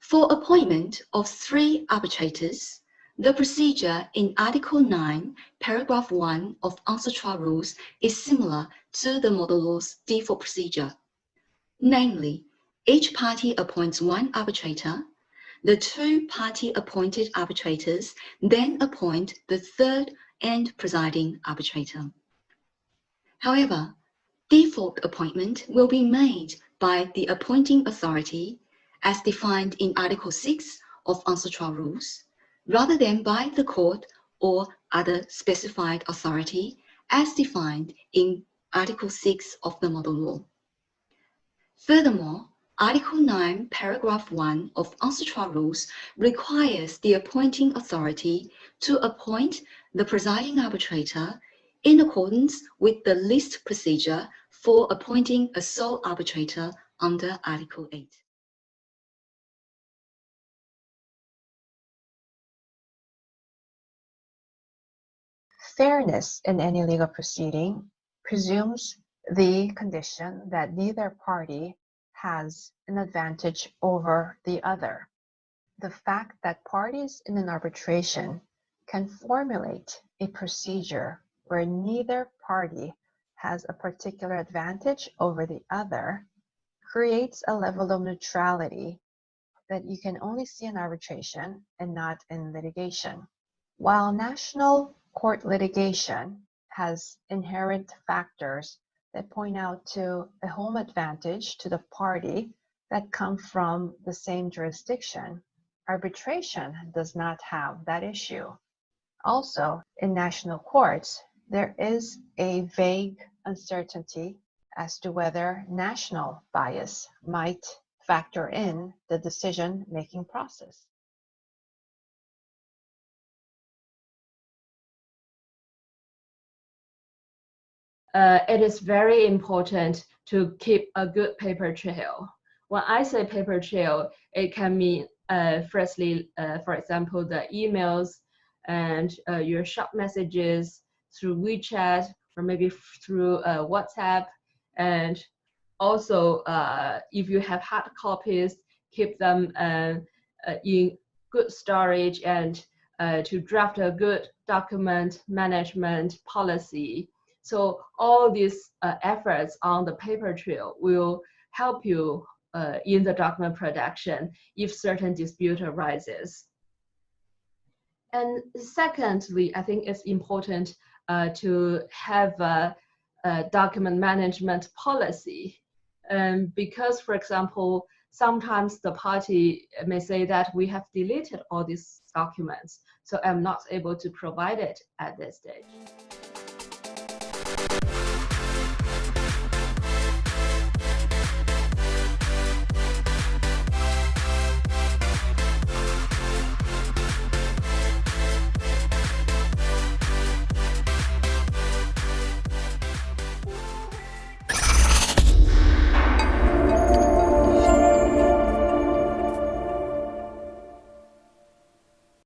For appointment of 3 arbitrators, the procedure in Article 9, Paragraph 1 of UNCITRAL rules is similar to the model law's default procedure. Namely, each party appoints 1 arbitrator. The 2 party-appointed arbitrators then appoint the 3rd and presiding arbitrator. However, default appointment will be made by the appointing authority as defined in Article 6 of UNCITRAL rules, rather than by the court or other specified authority as defined in Article 6 of the model law. Furthermore, Article 9, Paragraph 1 of UNCITRAL rules requires the appointing authority to appoint the presiding arbitrator in accordance with the list procedure for appointing a sole arbitrator under Article 8. Fairness in any legal proceeding presumes the condition that neither party has an advantage over the other. The fact that parties in an arbitration can formulate a procedure where neither party has a particular advantage over the other creates a level of neutrality that you can only see in arbitration and not in litigation. While national court litigation has inherent factors that point out to a home advantage to the party that come from the same jurisdiction, arbitration does not have that issue. Also, in national courts, there is a vague uncertainty as to whether national bias might factor in the decision-making process. It is very important to keep a good paper trail. When I say paper trail, it can mean firstly, for example, the emails and your short messages through WeChat or maybe through WhatsApp. And also, if you have hard copies, keep them in good storage and to draft a good document management policy. So all these efforts on the paper trail will help you in the document production if certain dispute arises. And secondly, I think it's important to have a document management policy. Because, for example, sometimes the party may say that we have deleted all these documents, so I'm not able to provide it at this stage.